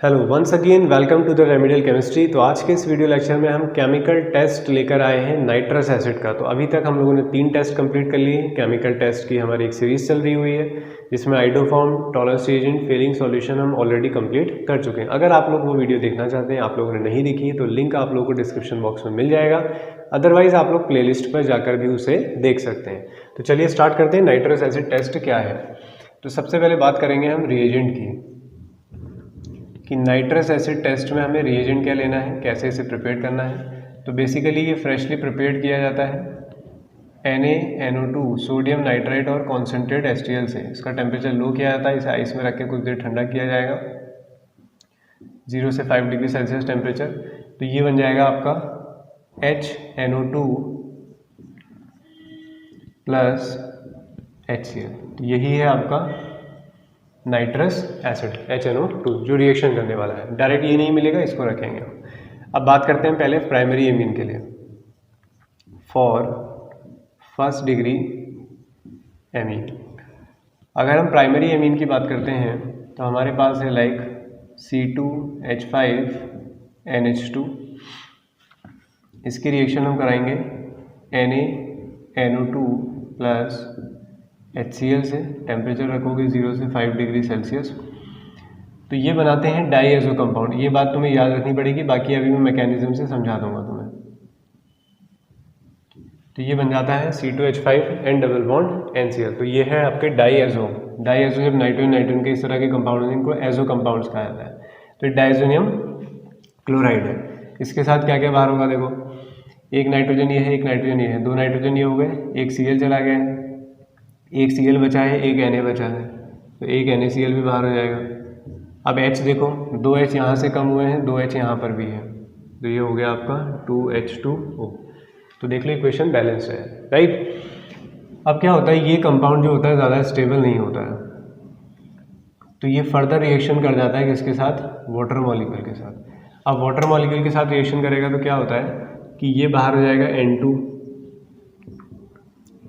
Hello once again welcome to the remedial chemistry. तो आज के इस वीडियो लेक्चर में हम केमिकल टेस्ट लेकर आए हैं नाइट्रस एसिड का। तो अभी तक हम लोगों ने 3 टेस्ट कंप्लीट कर लिए हैं। केमिकल टेस्ट की हमारी एक सीरीज चल रही हुई है जिसमें iodoform, Tollens reagent, Fehling solution हम ऑलरेडी कंप्लीट कर चुके हैं। अगर आप लोग वो वीडियो देखना चाहते हैं, आप लोगों ने नहीं देखी है, तो लिंक आप लोगों को डिस्क्रिप्शन बॉक्स में मिल जाएगा। अदरवाइज आप लोग प्ले लिस्ट पर जाकर भी उसे देख सकते हैं। तो चलिए स्टार्ट करते हैं। नाइट्रस एसिड टेस्ट क्या है। तो सबसे पहले बात करेंगे हम रिएजेंट की कि नाइट्रस एसिड टेस्ट में हमें रिएजेंट क्या लेना है, कैसे इसे प्रिपेयर करना है। तो बेसिकली ये फ्रेशली प्रिपेयर किया जाता है NaNO2 सोडियम नाइट्राइट और कॉन्सेंट्रेट HCl से। इसका टेम्परेचर लो किया जाता है, इसे आइस में रख के कुछ देर ठंडा किया जाएगा 0 से 5 डिग्री सेल्सियस टेम्परेचर। तो ये बन जाएगा आपका HNO2 प्लस HCl। तो यही है आपका नाइट्रस एसिड HNO2 जो रिएक्शन करने वाला है। डायरेक्ट ये नहीं मिलेगा, इसको रखेंगे। अब बात करते हैं पहले प्राइमरी एमीन के लिए। फॉर फर्स्ट डिग्री एमीन, अगर हम प्राइमरी एमीन की बात करते हैं तो हमारे पास है लाइक C2H5NH2। इसकी रिएक्शन हम कराएंगे NaNO2 प्लस HCl से। टेम्परेचर रखोगे 0 से 5 डिग्री सेल्सियस। तो ये बनाते हैं डाईएजो कंपाउंड। ये बात तुम्हें याद रखनी पड़ेगी, बाकी अभी मैं मैकेनिज्म से समझा दूंगा तुम्हें। तो ये बन जाता है C2H5 डबल बॉन्ड NCl। तो ये है आपके डाईएजो। डाईएजो जब नाइट्रोजन नाइट्रोजन के इस तरह के कंपाउंड हैं, इनको एजो कंपाउंड्स कहा जाता है। तो डाइजोनियम क्लोराइड है। इसके साथ क्या क्या बाहर होगा, देखो एक नाइट्रोजन ये है, एक नाइट्रोजन ये है, 2 नाइट्रोजन ये हो गए, एक Cl चला गया है, एक Cl बचा है, एक Na बचा है, तो एक NaCl भी बाहर हो जाएगा। अब H देखो, 2 H यहाँ से कम हुए हैं, 2 H यहाँ पर भी है, तो ये हो गया आपका 2H2O। तो देख लो इक्वेशन बैलेंस है, राइट। अब क्या होता है, ये कंपाउंड जो होता है ज़्यादा स्टेबल नहीं होता है, तो ये फर्दर रिएक्शन कर जाता है किसके साथ, वाटर मॉलिक्यूल के साथ। अब वाटर मॉलिक्यूल के साथ रिएक्शन करेगा तो क्या होता है कि ये बाहर हो जाएगा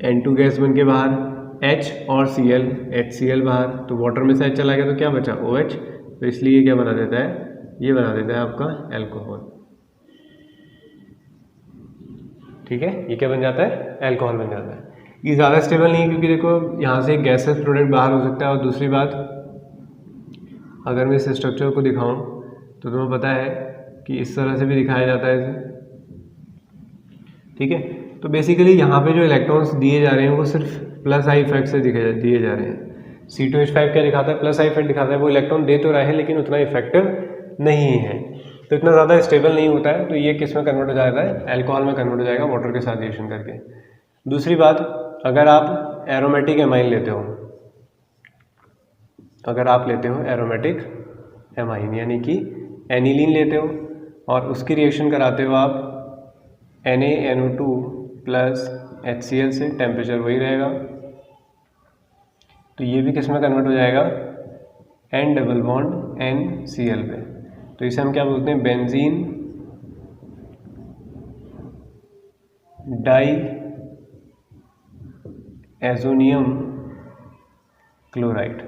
N2 गैस बन के बाहर, H और Cl, HCl बाहर, तो वाटर में से H चला गया तो क्या बचा OH। तो इसलिए ये क्या बना देता है, ये बना देता है आपका एल्कोहल। ठीक है, ये क्या बन जाता है, एल्कोहल बन जाता है। ये ज़्यादा स्टेबल नहीं है क्योंकि देखो यहाँ से एक गैसेस प्रोडक्ट बाहर हो सकता है। और दूसरी बात, अगर मैं इस स्ट्रक्चर को दिखाऊं तो तुम्हें पता है कि इस तरह से भी दिखाया जाता है इसे। ठीक है, तो बेसिकली यहाँ पे जो इलेक्ट्रॉन्स दिए जा रहे हैं वो सिर्फ प्लस आई इफेक्ट से दिए जा रहे हैं। C2H5 क्या दिखाता है, प्लस आई इफेक्ट दिखाता है। वो इलेक्ट्रॉन दे तो रहा है लेकिन उतना इफेक्टिव नहीं है, तो इतना ज़्यादा स्टेबल नहीं होता है। तो ये किस में कन्वर्ट हो जाएगा, एल्कोहल में कन्वर्ट हो जाएगा वाटर के साथ रिएक्शन करके। दूसरी बात, अगर आप एरोमेटिक एमाइन लेते हो, अगर आप लेते हो एरोमेटिक एमाइन यानी कि एनिलीन लेते हो और उसकी रिएक्शन कराते हो आप NaNO2 प्लस HCl से, टेम्परेचर वही रहेगा, तो ये भी किस में कन्वर्ट हो जाएगा, N डबल बॉन्ड NCl पे। तो इसे हम क्या बोलते हैं, बेंजीन डाई एजोनियम क्लोराइड।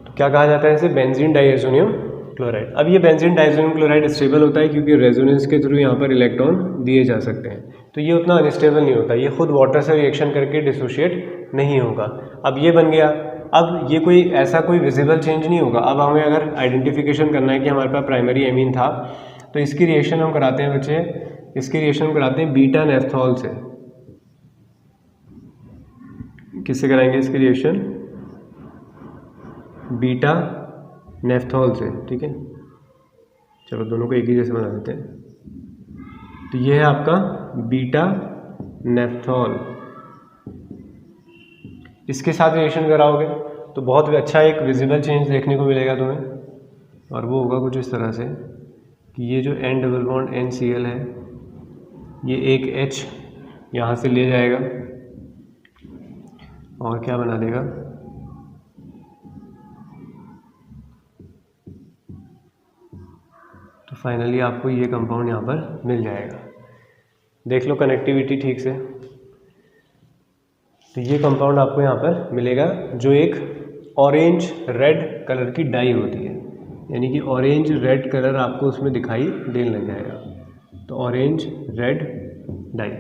तो क्या कहा जाता है इसे, बेंजीन डाई एजोनियम क्लोराइड। अब ये बेंजीन डाइजोनियम क्लोराइड स्टेबल होता है क्योंकि रेजोनेंस के थ्रू यहाँ पर इलेक्ट्रॉन दिए जा सकते हैं, तो ये उतना अनस्टेबल नहीं होता। ये खुद वाटर से रिएक्शन करके डिसोशिएट नहीं होगा। अब ये बन गया। अब ये कोई ऐसा कोई विजिबल चेंज नहीं होगा। अब हमें अगर आइडेंटिफिकेशन करना है कि हमारे पास प्राइमरी एमीन था, तो इसकी रिएक्शन हम कराते हैं बच्चे, इसकी रिएक्शन कराते हैं बीटा नेफ्थॉल से। किससे कराएंगे इसकी रिएक्शन, बीटा नेफ्थॉल से। ठीक है, चलो दोनों को एक ही जैसे बना देते हैं। तो ये है आपका बीटा नेफ्थॉल। इसके साथ रिएक्शन कराओगे तो बहुत अच्छा एक विजिबल चेंज देखने को मिलेगा तुम्हें, और वो होगा कुछ इस तरह से कि ये जो N डबल बॉन्ड NCl है, ये एक H यहाँ से ले जाएगा और क्या बना देगा, तो फाइनली आपको ये कंपाउंड यहाँ पर मिल जाएगा। देख लो कनेक्टिविटी ठीक से। तो ये कंपाउंड आपको यहाँ पर मिलेगा जो एक ऑरेंज रेड कलर की डाई होती है। यानी कि ऑरेंज रेड कलर आपको उसमें दिखाई देने लग जाएगा। तो ऑरेंज रेड डाई,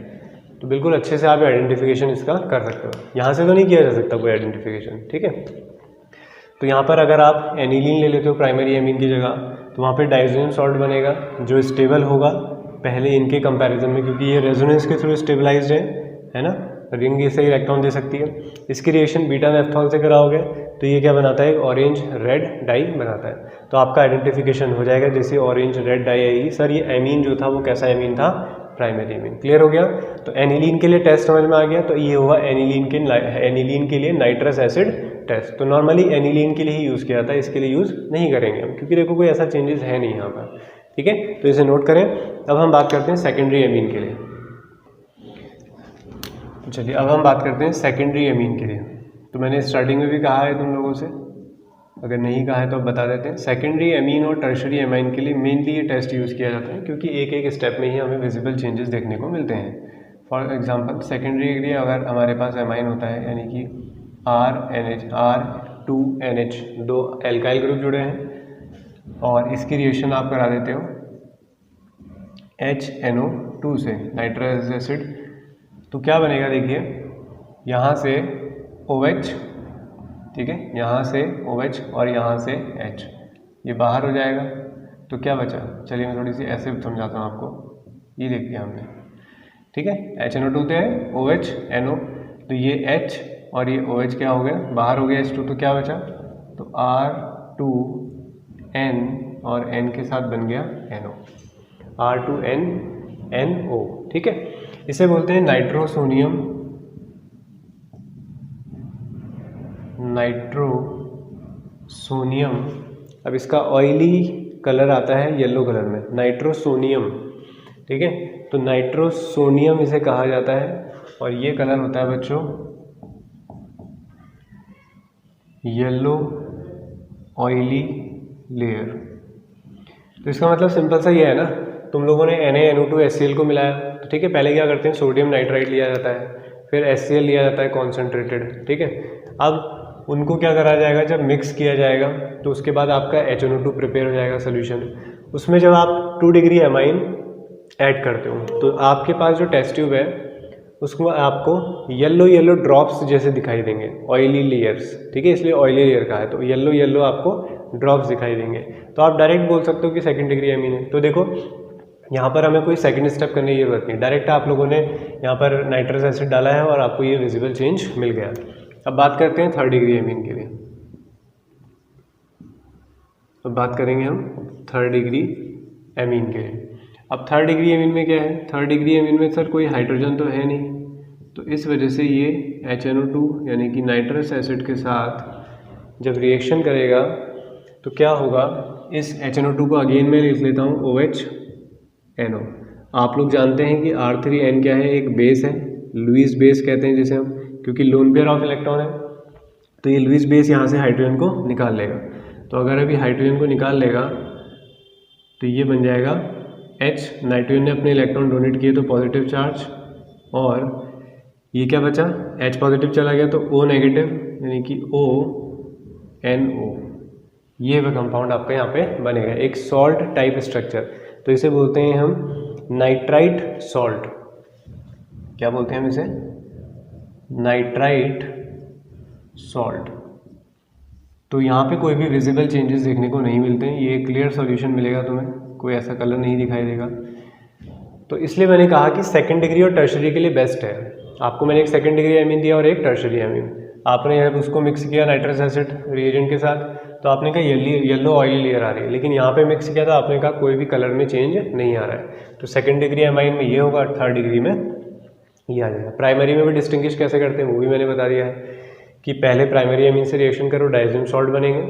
तो बिल्कुल अच्छे से आप आइडेंटिफिकेशन इसका कर सकते हो। यहाँ से तो नहीं किया जा सकता कोई आइडेंटिफिकेशन, ठीक है। तो यहाँ पर अगर आप एनिलीन ले लेते हो प्राइमरी एमीन की जगह, तो वहाँ पे डाइज़ोनियम सॉल्ट बनेगा जो स्टेबल होगा पहले इनके कंपैरिजन में, क्योंकि ये रेजोनेंस के थ्रू स्टेबलाइज्ड है ना, रिंग इसे इलेक्ट्रॉन दे सकती है। इसकी रिएक्शन बीटा नेफ्थॉल से कराओगे तो ये क्या बनाता है, ऑरेंज रेड डाई बनाता है। तो आपका आइडेंटिफिकेशन हो जाएगा जैसे ऑरेंज रेड डाई आएगी, सर ये एमीन जो था वो कैसा एमीन था, प्राइमरी एमीन। क्लियर हो गया। तो एनिलीन के लिए टेस्ट समझ में आ गया। तो ये हुआ एनिलीन के लिए नाइट्रस एसिड टेस्ट। तो नॉर्मली एनिलीन के लिए ही यूज़ किया जाता है, इसके लिए यूज़ नहीं करेंगे हम, क्योंकि देखो कोई ऐसा चेंजेस है नहीं यहाँ पर, ठीक है। तो इसे नोट करें। अब हम बात करते हैं सेकेंडरी एमीन के लिए। चलिए अब हम बात करते हैं सेकेंडरी एमीन के लिए। तो मैंने स्टार्टिंग में भी कहा है तुम लोगों से, अगर नहीं कहा है तो अब बता देते हैं। सेकेंडरी एमीन और टर्शरी एमाइन के लिए मेनली ये टेस्ट यूज़ किया जाता है, क्योंकि एक एक स्टेप में ही हमें विजिबल चेंजेस देखने को मिलते हैं। फॉर एग्जांपल सेकेंडरी के लिए अगर हमारे पास एमाइन होता है, यानी कि R2NH, दो एल्काइल ग्रुप जुड़े हैं और इसकी रिएक्शन आप करा देते हो HNO2 से, नाइट्रस एसिड। तो क्या बनेगा देखिए, यहाँ से OH, ठीक है, यहाँ से OH और यहाँ से H, ये बाहर हो जाएगा। तो क्या बचा, चलिए मैं थोड़ी सी ऐसे समझाता हूँ आपको। ये देख लिया हमने, ठीक है, HNO2 थे, OH NO, तो ये H और ये OH क्या हो गया, बाहर हो गया H2, तो क्या बचा, तो R2N और N के साथ बन गया NO, R2NNO, ठीक है। इसे बोलते हैं नाइट्रोसोनियम अब इसका ऑयली कलर आता है येलो कलर में, नाइट्रोसोनियम, ठीक है। तो नाइट्रोसोनियम इसे कहा जाता है और ये कलर होता है बच्चों येलो ऑयली लेयर। तो इसका मतलब सिंपल सा ये है ना, तुम लोगों ने NaNO2HCl को मिलाया, तो ठीक है, पहले क्या करते हैं, सोडियम नाइट्राइट लिया जाता है, फिर HCl लिया जाता है कॉन्सेंट्रेटेड, ठीक है। अब उनको क्या करा जाएगा, जब मिक्स किया जाएगा तो उसके बाद आपका HNO2 प्रिपेयर हो जाएगा सोल्यूशन। उसमें जब आप 2 डिग्री एमाइन ऐड करते हो तो आपके पास जो टेस्ट ट्यूब है उसको आपको येलो ड्रॉप्स जैसे दिखाई देंगे, ऑयली लेयर्स, ठीक है, इसलिए ऑयली लेयर का है। तो येलो आपको ड्रॉप्स दिखाई देंगे। तो आप डायरेक्ट बोल सकते हो कि सेकंड डिग्री एमीन है। तो देखो यहाँ पर हमें कोई सेकंड स्टेप करने की जरूरत नहीं, डायरेक्ट आप लोगों ने यहाँ पर नाइट्रस एसिड डाला है और आपको ये विजिबल चेंज मिल गया। अब बात करते हैं थर्ड डिग्री एमीन के लिए। अब बात करेंगे हम थर्ड डिग्री एमीन के लिए। अब थर्ड डिग्री एमीन में क्या है, थर्ड डिग्री एमीन में सर कोई हाइड्रोजन तो है नहीं, तो इस वजह से ये HNO2 यानी कि नाइट्रस एसिड के साथ जब रिएक्शन करेगा तो क्या होगा, इस HNO2 को अगेन मैं लिख लेता हूँ OHNO। आप लोग जानते हैं कि R3N क्या है, एक बेस है, लुईस बेस कहते हैं जिसे हम, क्योंकि लोन पेयर ऑफ इलेक्ट्रॉन है। तो ये लुईस बेस यहाँ से हाइड्रोजन को निकाल लेगा। तो अगर अभी हाइड्रोजन को निकाल लेगा तो ये बन जाएगा H, नाइट्रोजन ने अपने इलेक्ट्रॉन डोनेट किए तो पॉजिटिव चार्ज, और ये क्या बचा, H पॉजिटिव चला गया तो O नेगेटिव यानी कि ONO। ये वह कंपाउंड आपका यहाँ पे बनेगा, एक सॉल्ट टाइप स्ट्रक्चर। तो इसे बोलते हैं हम नाइट्राइट सॉल्ट। क्या बोलते हैं हम इसे, नाइट्राइट सॉल्ट। तो यहाँ पे कोई भी विजिबल चेंजेस देखने को नहीं मिलते हैं, ये क्लियर सॉल्यूशन मिलेगा तुम्हें, कोई ऐसा कलर नहीं दिखाई देगा। तो इसलिए मैंने कहा कि सेकंड डिग्री और टर्शरी के लिए बेस्ट है। आपको मैंने एक सेकंड डिग्री एमीन दिया और एक टर्शरी एमीन, आपने जब उसको मिक्स किया नाइट्रस एसिड रिएजेंट के साथ तो आपने कहा येलो ऑयली लेयर आ रही है, लेकिन यहाँ पे मिक्स किया था आपने कहा कोई भी कलर में चेंज नहीं आ रहा है। तो सेकंड डिग्री एमाइन में ये होगा, थर्ड डिग्री में ये आ जाएगा। प्राइमरी में भी डिस्टिंग्विश कैसे करते हैं वो भी मैंने बता दिया है कि पहले प्राइमरी एमीन से रिएक्शन करो, डाइज़ोनियम सॉल्ट बनेंगे,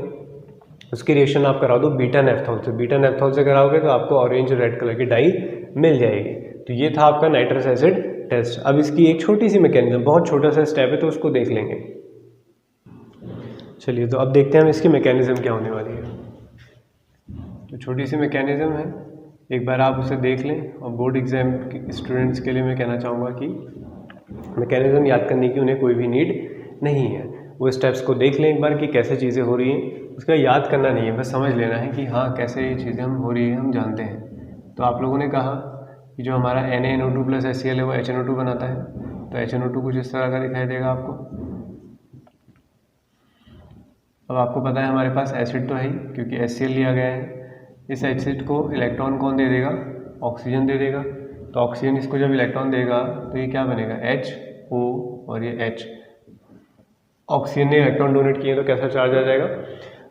उसकी रिएक्शन आप करा दो बीटा नेफ्थॉल से, बीटा नेफ्थॉल से कराओगे तो आपको ऑरेंज रेड कलर की डाई मिल जाएगी। तो ये था आपका नाइट्रस एसिड टेस्ट। अब इसकी एक छोटी सी मैकेनिज्म, बहुत छोटा सा स्टेप है तो उसको देख लेंगे। चलिए तो अब देखते हैं हम इसकी मैकेनिज्म क्या होने वाली है। तो छोटी सी मैकेनिज्म है, एक बार आप उसे देख लें, और बोर्ड एग्जाम के स्टूडेंट्स के लिए मैं कहना चाहूँगा कि मैकेनिज्म याद करने की उन्हें कोई भी नीड नहीं है, वो स्टेप्स को देख लें एक बार कि कैसे चीज़ें हो रही हैं। उसका याद करना नहीं है, बस समझ लेना है कि हाँ कैसे ये चीज़ें हम हो रही है हम जानते हैं। तो आप लोगों ने कहा कि जो हमारा NaNO2 + HCl है वो HNO2 बनाता है, तो HNO2 कुछ इस तरह का दिखाई देगा आपको। अब आपको पता है हमारे पास एसिड तो है ही, क्योंकि HCl लिया गया है। इस एसिड को इलेक्ट्रॉन कौन दे देगा? ऑक्सीजन दे देगा। तो ऑक्सीजन इसको जब इलेक्ट्रॉन देगा तो ये क्या बनेगा? HO और ये H। ऑक्सीजन ने इलेक्ट्रॉन डोनेट किए तो कैसा चार्ज आ जाएगा?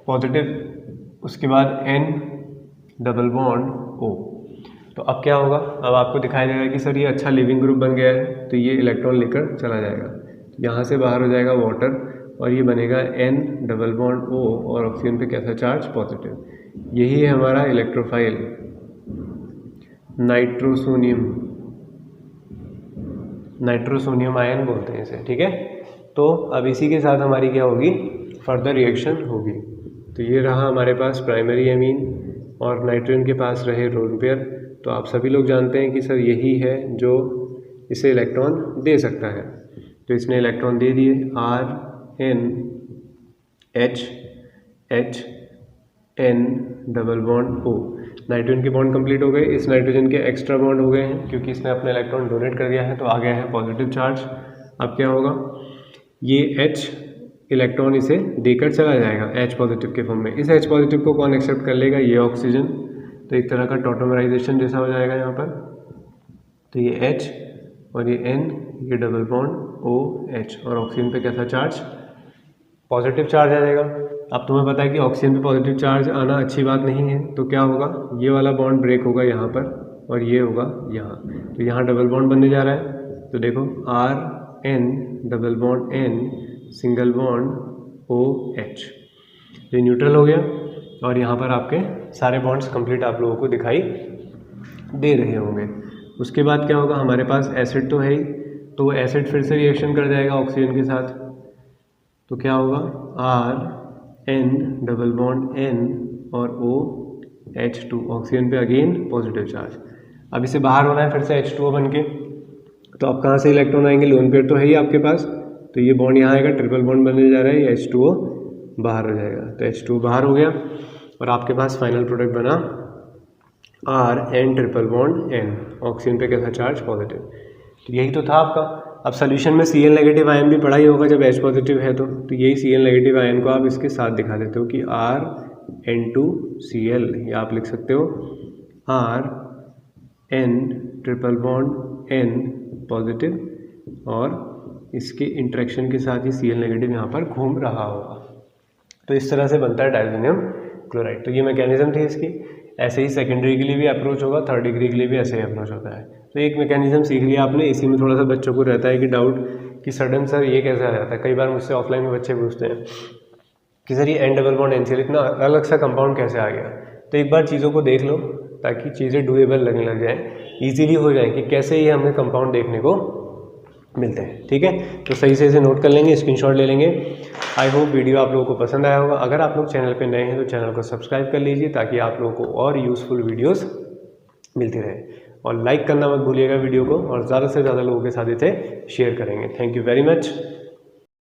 पॉजिटिव। उसके बाद N डबल बॉन्ड O। तो अब क्या होगा? अब आपको दिखाई देगा कि सर ये अच्छा लिविंग ग्रुप बन गया है, तो ये इलेक्ट्रॉन लेकर चला जाएगा, यहाँ से बाहर हो जाएगा वाटर और ये बनेगा N डबल बॉन्ड O और ऑक्सीजन पे कैसा चार्ज? पॉजिटिव। यही है हमारा इलेक्ट्रोफाइल नाइट्रोसोनियम आयन बोलते हैं इसे, ठीक है। तो अब इसी के साथ हमारी क्या होगी? फर्दर रिएक्शन होगी। तो ये रहा हमारे पास प्राइमरी एमीन और नाइट्रोजन के पास रहे लोन पेयर। तो आप सभी लोग जानते हैं कि सर यही है जो इसे इलेक्ट्रॉन दे सकता है। तो इसने इलेक्ट्रॉन दे दिए RNH N double bond O। Nitrogen के बॉन्ड कंप्लीट हो गए, इस नाइट्रोजन के एक्स्ट्रा बॉन्ड हो गए हैं क्योंकि इसने अपने इलेक्ट्रॉन डोनेट कर दिया है, तो आ गया है पॉजिटिव चार्ज। अब क्या होगा? ये H इलेक्ट्रॉन इसे देकर चला जाएगा H पॉजिटिव के फॉर्म में। इस H पॉजिटिव को कौन एक्सेप्ट कर लेगा? ये ऑक्सीजन। तो एक तरह का टॉटोमराइजेशन जैसा हो जाएगा यहाँ पर। तो ये H और ये N, ये डबल बॉन्ड OH और ऑक्सीजन पे कैसा चार्ज? पॉजिटिव चार्ज आ जाएगा। अब तुम्हें पता है कि ऑक्सीजन पे पॉजिटिव चार्ज आना अच्छी बात नहीं है, तो क्या होगा? ये वाला बॉन्ड ब्रेक होगा यहाँ पर और ये होगा यहाँ। तो यहाँ डबल बॉन्ड बनने जा रहा है। तो देखो RN double bond N single bond OH। ये न्यूट्रल हो गया और यहाँ पर आपके सारे बॉन्ड्स कंप्लीट आप लोगों को दिखाई दे रहे होंगे। उसके बाद क्या होगा? हमारे पास एसिड तो है ही, तो एसिड फिर से रिएक्शन कर जाएगा ऑक्सीजन के साथ। तो क्या होगा? RN डबल बॉन्ड N और OH2। ऑक्सीजन पे अगेन पॉजिटिव चार्ज। अब इसे बाहर होना है फिर से H2O बन के। तो अब कहाँ से इलेक्ट्रॉन आएंगे? लोन पेयर तो है ही आपके पास, तो ये बॉन्ड यहाँ आएगा, ट्रिपल बॉन्ड बनने जा रहा है, ये H2O बाहर हो जाएगा। तो H2O बाहर हो गया और आपके पास फाइनल प्रोडक्ट बना RN triple bond N। Oxygen पे कैसा चार्ज? पॉजिटिव। तो यही तो था आपका। अब सोल्यूशन में Cl नेगेटिव आयन भी पड़ा ही होगा जब H पॉजिटिव है, तो यही Cl नेगेटिव आयन को आप इसके साथ दिखा देते हो कि RN2Cl। या आप लिख सकते हो RN triple bond N positive और इसके इंटरेक्शन के साथ ही Cl नेगेटिव यहाँ पर घूम रहा होगा। तो इस तरह से बनता है डायज़ोनियम क्लोराइड। तो ये मैकेनिज्म थी इसकी। ऐसे ही सेकेंडरी के लिए भी अप्रोच होगा, थर्ड डिग्री के लिए भी ऐसे ही अप्रोच होता है। तो एक मैकेनिज्म सीख लिया आपने। इसी में थोड़ा सा बच्चों को रहता है कि डाउट कि सडन सर ये कैसे आ जाता है। कई बार मुझसे ऑफलाइन में बच्चे पूछते हैं कि सर ये N डबल बॉन्ड NCl इतना अलग सा कंपाउंड कैसे आ गया। तो एक बार चीज़ों को देख लो ताकि चीज़ें डूएबल लगने लग जाएँ, ईजीली हो जाए कि कैसे ये हमें कंपाउंड देखने को मिलते हैं। ठीक है, तो सही से इसे नोट कर लेंगे, स्क्रीनशॉट ले लेंगे। आई होप वीडियो आप लोगों को पसंद आया होगा। अगर आप लोग चैनल पे नए हैं तो चैनल को सब्सक्राइब कर लीजिए ताकि आप लोगों को और यूज़फुल वीडियोस मिलती रहे। और लाइक करना मत भूलिएगा वीडियो को, और ज़्यादा से ज़्यादा लोगों के साथ इसे शेयर करेंगे। Thank you very much.